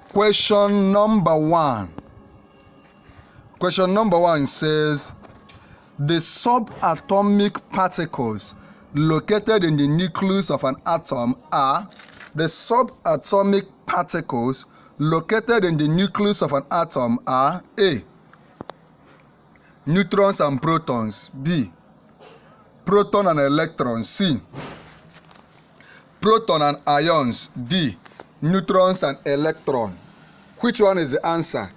Question number 1. Question number 1 says, the subatomic particles located in the nucleus of an atom are the subatomic particles located in the nucleus of an atom are A. Neutrons and protons. B. Proton and electrons. C. Proton and ions. D. Neutrons and electrons. Which one is the answer?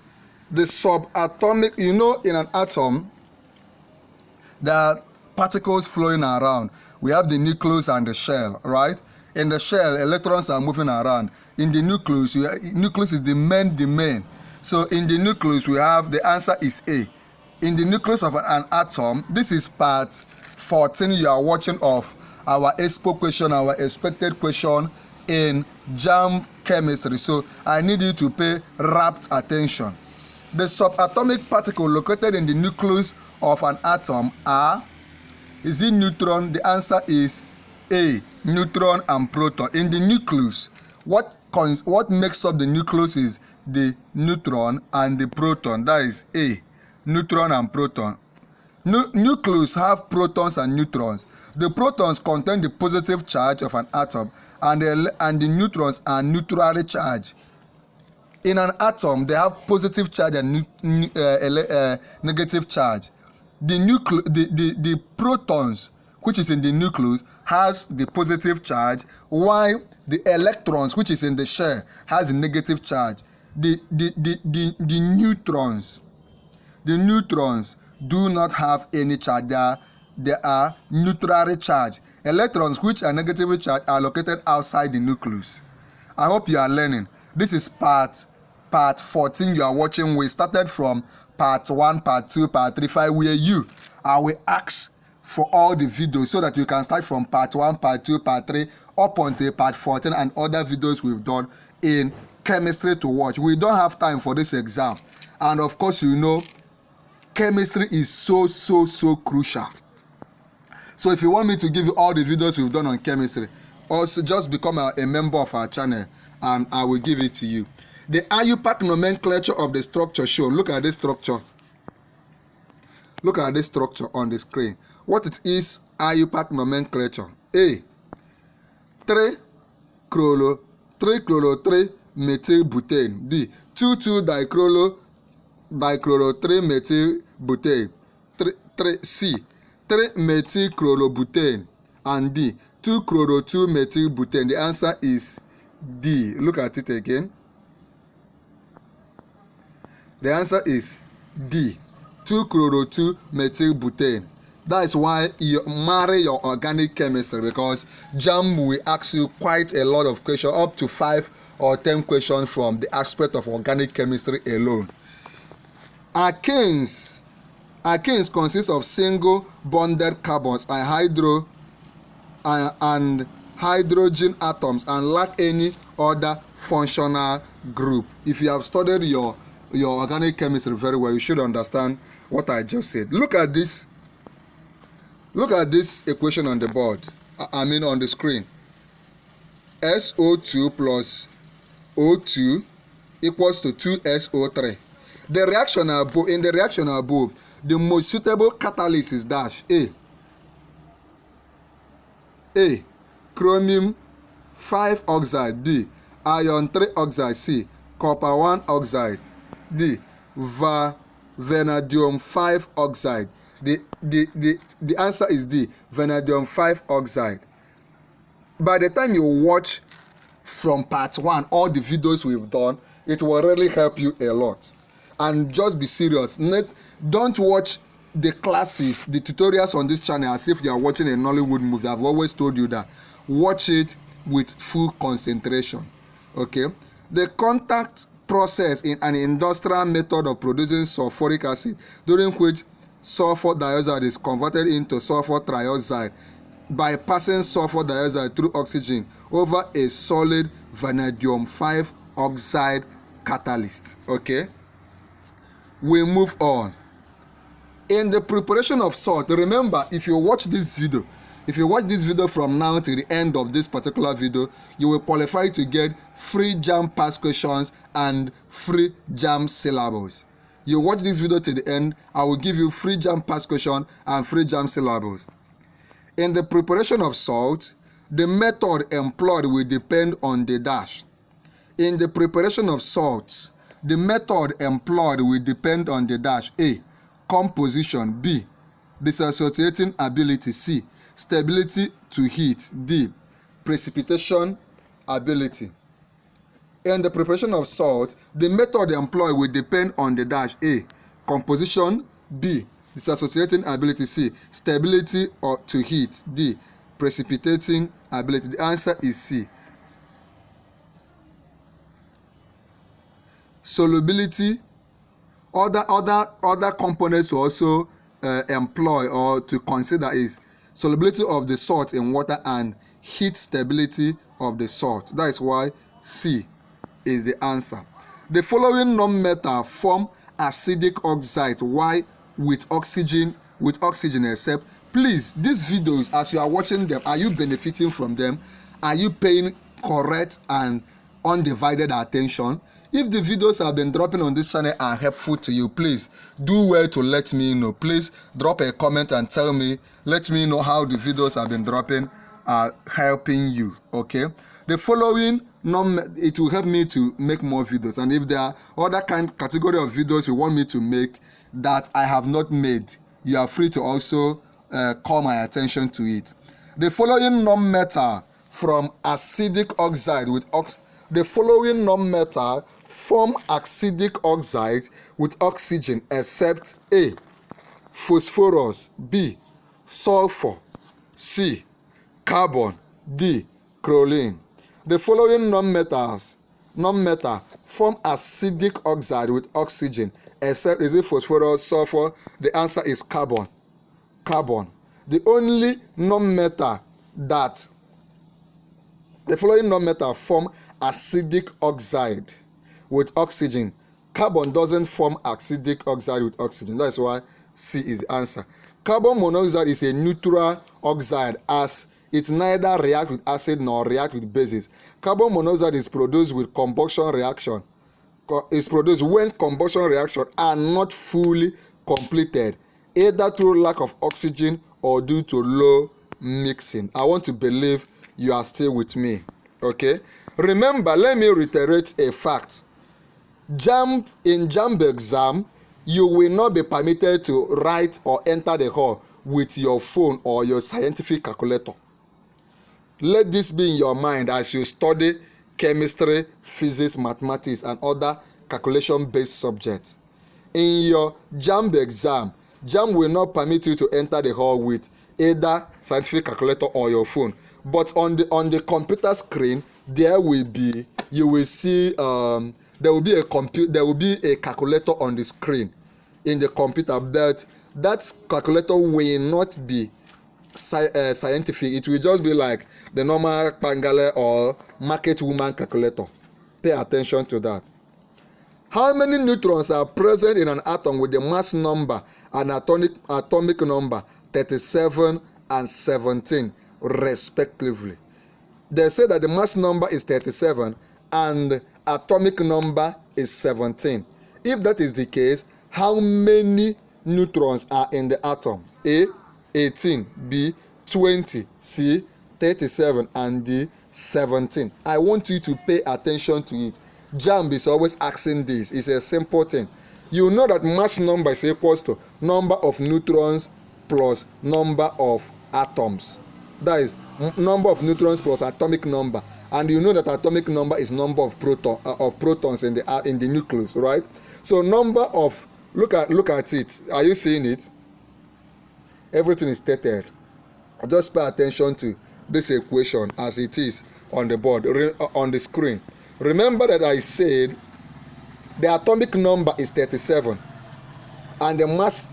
The subatomic, in an atom, there are particles flowing around. We have the nucleus and the shell, right? In the shell, electrons are moving around. In the nucleus, nucleus is the main. So in the nucleus, we have, the answer is A. In the nucleus of an atom, this is part 14 you are watching of our Expo question, our expected question in JAMB Chemistry. So I need you to pay rapt attention. The subatomic particle located in the nucleus of an atom are, is it neutron? The answer is A, neutron and proton. In the nucleus, what makes up the nucleus is the neutron and the proton. That is A, neutron and proton. Nucleus have protons and neutrons. The protons contain the positive charge of an atom, and the neutrons are neutrally charged. In an atom, they have positive charge and negative charge. The protons, which is in the nucleus, has the positive charge, while the electrons, which is in the shell, has a negative charge. The neutrons do not have any charge. They are neutrally charged. Electrons, which are negatively charged, are located outside the nucleus. I hope you are learning. This is part 14 you are watching. We started from part 1, part 2, part 3, 5, where I will ask for all the videos so that you can start from part 1, part 2, part 3, up until part 14 and other videos we've done in chemistry to watch. We don't have time for this exam. And of course, chemistry is so crucial. So if you want me to give you all the videos we've done on chemistry, also just become a member of our channel and I will give it to you. The IUPAC nomenclature of the structure shown. Look at this structure. Look at this structure on the screen. What it is IUPAC nomenclature? A. 3-chloro-3-methyl-butane. B. 2,2-dichloro-3-methyl-butane. C. 3-methyl-chlorobutane. And D. 2-chloro-2-methyl-butane. The answer is D. Look at it again. The answer is D. 2-chloro-2-methyl-butane. That is why you marry your organic chemistry, because JAMB will ask you quite a lot of questions, up to 5 or 10 questions from the aspect of organic chemistry alone. Alkanes consist of single bonded carbons and hydrogen atoms and lack any other functional group. If you have studied your organic chemistry very well, you should understand what I just said. Look at this equation on the board, on the screen. SO2 plus O2 equals to 2SO3. In the reaction above, the most suitable catalyst is dash A. Chromium 5 oxide. B. Iron 3 oxide. C. Copper 1 oxide. D. Vanadium 5 oxide. The answer is D. Vanadium 5 oxide. By the time you watch from part 1 all the videos we've done, it will really help you a lot. And just be serious. Don't watch the classes, the tutorials on this channel as if you are watching a Nollywood movie. I've always told you that. Watch it with full concentration. Okay? The contact process in an industrial method of producing sulfuric acid, during which sulfur dioxide is converted into sulfur trioxide by passing sulfur dioxide through oxygen over a solid vanadium 5 oxide catalyst. Okay? We move on. In the preparation of salt, remember, if you watch this video from now to the end of this particular video, you will qualify to get free JAMB past questions, and free JAMB syllables. You watch this video to the end, I will give you free JAMB past question and free JAMB syllables. In the preparation of salt, the method employed will depend on the dash. In the preparation of salts, the method employed will depend on the dash. A. Composition. B. Dissociating ability. C. Stability to heat. D. Precipitation ability. In the preparation of salt, the method employed will depend on the dash. A. Composition. B. Dissociating ability. C. Stability or to heat. D. Precipitating ability. The answer is C. Solubility. Other components to also employ or to consider is solubility of the salt in water and heat stability of the salt. That is why C is the answer. The following non-metal form acidic oxide. Why with oxygen except? Please, these videos, as you are watching them, are you benefiting from them? Are you paying correct and undivided attention? If the videos have been dropping on this channel are helpful to you, please do well to let me know. Please drop a comment and tell me, let me know how the videos have been dropping are helping you. Okay, the following it will help me to make more videos, and if there are other category of videos you want me to make that I have not made, you are free to also call my attention to it. The following non-metal from acidic oxide with the following non-metal form acidic oxide with oxygen except A. Phosphorus. B. Sulfur. C. Carbon. D. Chlorine. The following non-metal form acidic oxide with oxygen except, is it phosphorus, sulfur? The answer is carbon. The only non-metal that the following non-metal form acidic oxide with oxygen. Carbon doesn't form acidic oxide with oxygen. That's why C is the answer. Carbon monoxide is a neutral oxide as it neither reacts with acid nor reacts with bases. Carbon monoxide is produced with combustion reaction. Is produced when combustion reactions are not fully completed, either through lack of oxygen or due to low mixing. I want to believe you are still with me. Okay, remember, let me reiterate a fact. In JAMB exam, you will not be permitted to write or enter the hall with your phone or your scientific calculator. Let this be in your mind as you study chemistry, physics, mathematics, and other calculation-based subjects. In your JAMB exam, JAMB will not permit you to enter the hall with either scientific calculator or your phone. But on the computer screen, there will be a calculator on the screen in the computer. That calculator will not be scientific. It will just be like the normal Pangale or market woman calculator. Pay attention to that. How many neutrons are present in an atom with the mass number and atomic number 37 and 17 respectively? They say that the mass number is 37 and atomic number is 17. If that is the case, how many neutrons are in the atom? A. 18. B. 20. C. 37 and D. 17. I want you to pay attention to it. JAMB is always asking this. It's a simple thing. You know that mass number is equals to number of neutrons plus number of atoms. That is number of neutrons plus atomic number, and you know that atomic number is number of protons in the nucleus, right? So number of look at it. Are you seeing it? Everything is stated. Just pay attention to this equation as it is on the board, on the screen. Remember that I said the atomic number is 37 and the mass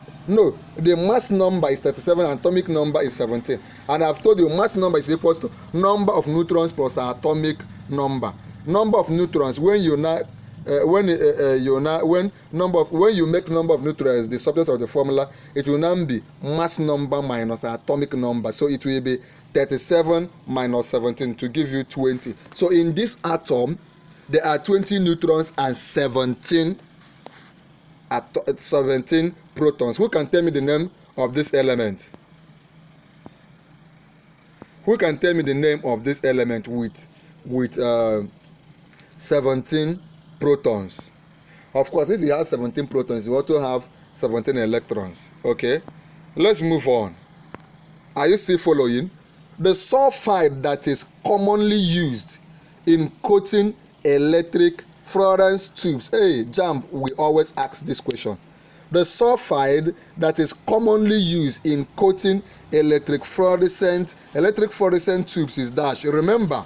number is 37 and atomic number is 17. And I've told you mass number is equals to number of neutrons plus atomic number. Number of neutrons, when you make number of neutrons the subject of the formula, it will now be mass number minus atomic number. So it will be 37 minus 17 to give you 20. So in this atom, there are 20 neutrons and 17 protons. Who can tell me the name of this element? Who can tell me the name of this element with 17 protons? Of course, if you have 17 protons, you also have 17 electrons. Okay, let's move on. Are you still following? The sulfide that is commonly used in coating electric fluorescence tubes. Hey, JAMB, we always ask this question. The sulfide that is commonly used in coating electric fluorescent tubes is dash. Remember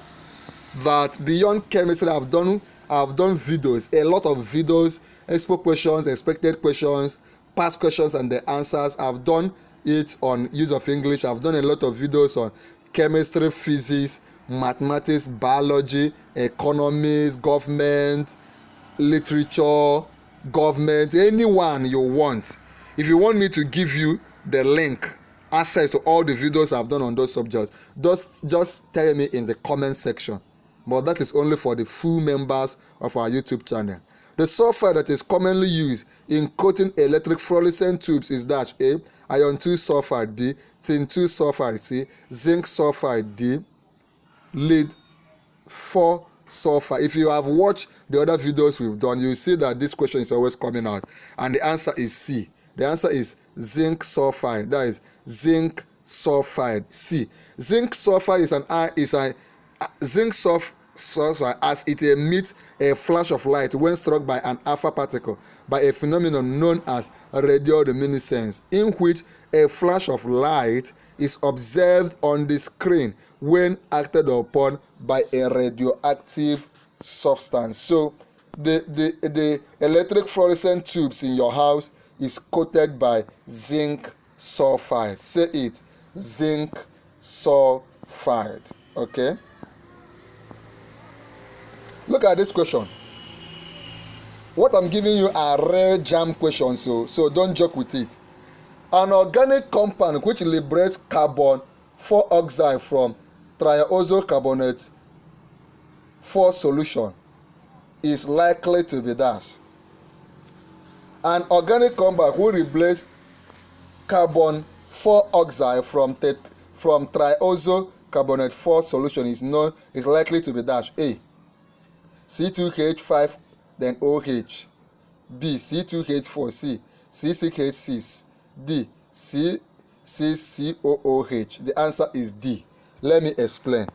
that beyond chemistry, I've done videos, a lot of videos, Expo questions, expected questions, past questions and the answers. I've done it on use of English. I've done a lot of videos on chemistry, physics, mathematics, biology, economics, government, literature, government, anyone you want. If you want me to give you the link, access to all the videos I've done on those subjects, just tell me in the comment section. But that is only for the full members of our YouTube channel. The sulfide that is commonly used in coating electric fluorescent tubes is dash A, iron 2 sulfide B, tin 2 sulfide C, zinc sulfide D, lead 4 sulfide. If you have watched the other videos we've done, you see that this question is always coming out, and the answer is C. The answer is zinc sulfide. That is zinc sulfide C. Zinc sulfide is a zinc sulfide as it emits a flash of light when struck by an alpha particle by a phenomenon known as radioluminescence, in which a flash of light is observed on the screen when acted upon by a radioactive substance. So the electric fluorescent tubes in your house is coated by zinc sulfide. Say it, zinc sulfide. Okay, look at this question. What I'm giving you are rare JAMB questions, so don't joke with it. An organic compound which liberates carbon 4 oxide from triazo carbonate 4 solution is likely to be dash. An organic compound which liberates carbon 4 oxide from triazo carbonate 4 solution is likely to be dash. A, C2H5 then OH, B, C2H4, C, C6H6, D, C6COOH. The answer is D. Let me explain.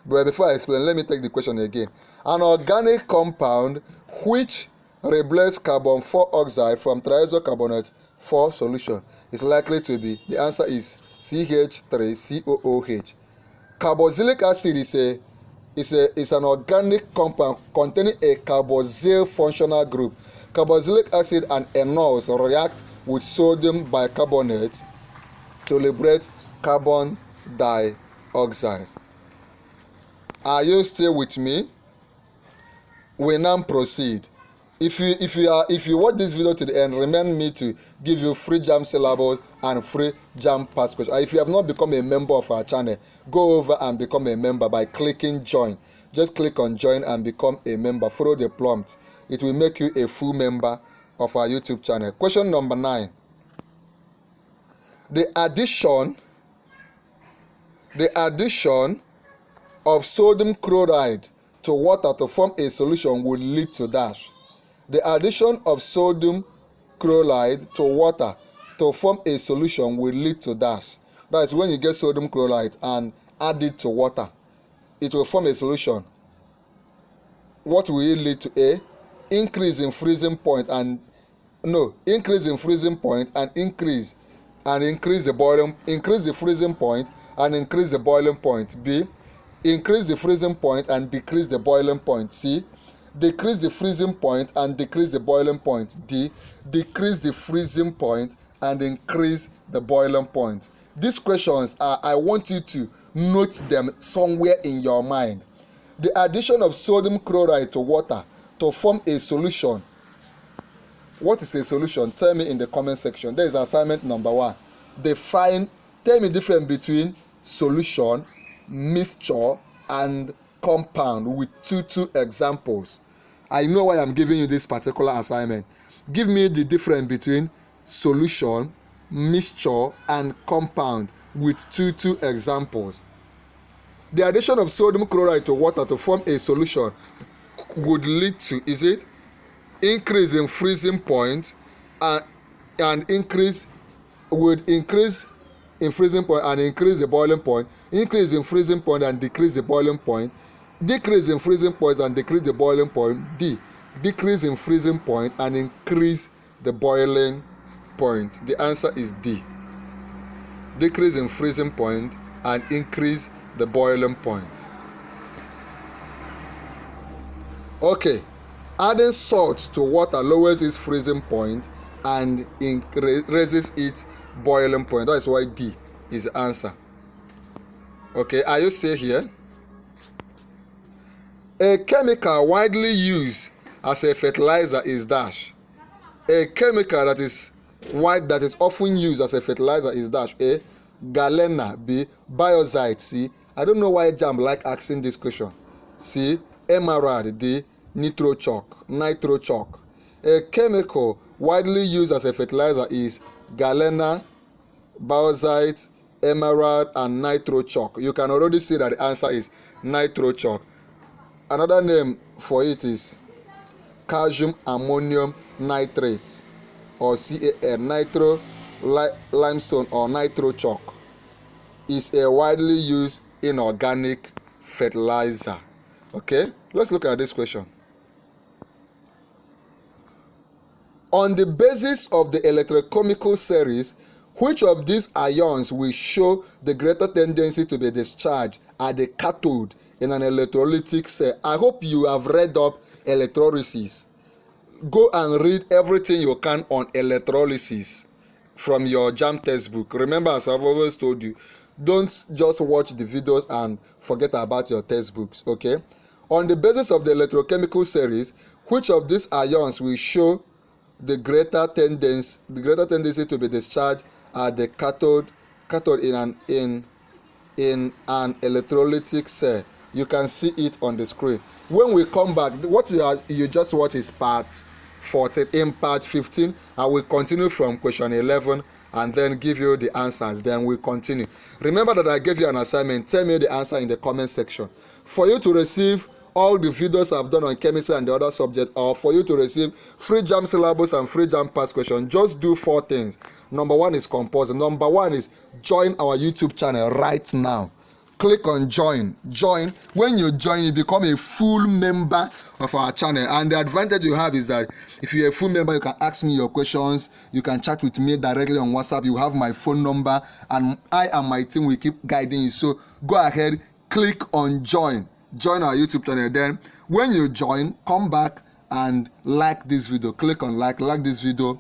But before I explain, let me take the question again. An organic compound which liberates carbon 4 oxide from triazo carbonate 4 solution is likely to be, the answer is CH3COOH. Carboxylic acid is an organic compound containing a carboxyl functional group. Carboxylic acid and N.H.S react with sodium bicarbonate to liberate carbon dioxide. Are you still with me? We now proceed. If you watch this video to the end, remind me to give you free JAMB syllabus and free JAMB past questions. And if you have not become a member of our channel, go over and become a member by clicking join. Just click on join and become a member. Follow the prompt. It will make you a full member of our YouTube channel. Question number 9. The addition of sodium chloride to water to form a solution will lead to dash. The addition of sodium chloride to water to form a solution will lead to dash. That is, when you get sodium chloride and add it to water, it will form a solution. What will it lead to? A, increase in freezing point and increase the freezing point and increase the boiling point. B, increase the freezing point and decrease the boiling point. C, decrease the freezing point and decrease the boiling point. D, decrease the freezing point and increase the boiling point. These questions I want you to note them somewhere in your mind. The addition of sodium chloride to water to form a solution. What is a solution? Tell me in the comment section. There is assignment number 1. Tell me the difference between solution, mixture, and compound with two examples. I know why I'm giving you this particular assignment. Give me the difference between solution, mixture, and compound with two examples. The addition of sodium chloride to water to form a solution would lead to, is it, increase in freezing point and increase in freezing point and increase the boiling point, increase in freezing point and decrease the boiling point, decrease in freezing point and decrease the boiling point. D, decrease in freezing point and increase the boiling point. The answer is D. Decrease in freezing point and increase the boiling point. Okay, adding salt to water lowers its freezing point and raises its boiling point. That is why D is the answer. Okay, are you still here? A chemical widely used as a fertilizer is dash. A chemical that is often used as a fertilizer is dash. A, galena. B, biocide. C, I don't know why JAMB like asking this question. C, emerald. D, nitro chalk. A chemical widely used as a fertilizer is galena, biocide, emerald, and nitro chalk. You can already see that the answer is nitro chalk. Another name for it is calcium ammonium nitrate, or CAN, nitro limestone or nitro chalk. Is a widely used inorganic fertilizer. Okay, let's look at this question. On the basis of the electrochemical series, which of these ions will show the greater tendency to be discharged at the cathode in an electrolytic cell? I hope you have read up electrolysis. Go and read everything you can on electrolysis from your JAMB textbook. Remember, as I've always told you, don't just watch the videos and forget about your textbooks, okay? On the basis of the electrochemical series, which of these ions will show the greater tendency to be discharged at the cathode in an electrolytic cell? You can see it on the screen. When we come back, what you just watch is part 14. In part 15, I will continue from question 11 and then give you the answers. Then we continue. Remember that I gave you an assignment. Tell me the answer in the comment section. For you to receive all the videos I've done on chemistry and the other subjects, or for you to receive free JAMB syllabus and free JAMB past questions, just do 4 things. Number 1 is compulsory. Number 1 is join our YouTube channel right now. Click on join. When you join, you become a full member of our channel, and the advantage you have is that if you're a full member, you can ask me your questions, you can chat with me directly on WhatsApp, you have my phone number, and I and my team will keep guiding you. So go ahead, click on join our YouTube channel. Then when you join, come back and like this video. Click on like this video,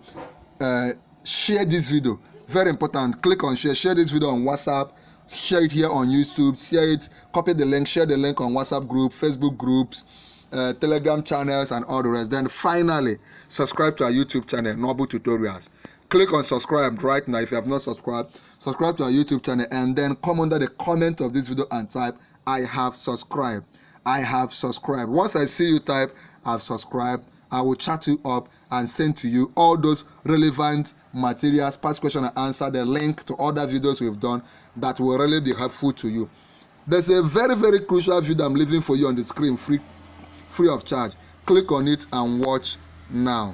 share this video, very important. Click on share this video on WhatsApp, share it here on YouTube, share it, copy the link, share the link on WhatsApp group, Facebook groups, Telegram channels, and all the rest. Then finally, subscribe to our YouTube channel, Noble Tutorials. Click on subscribe right now if you have not subscribed. Subscribe to our YouTube channel and then come under the comment of this video and type, I have subscribed. Once I see you type, I've subscribed, I will chat you up and send to you all those relevant materials, past question and answer, the link to other videos we've done that will really be helpful to you. There's a very, very crucial video I'm leaving for you on the screen, free of charge. Click on it and watch now.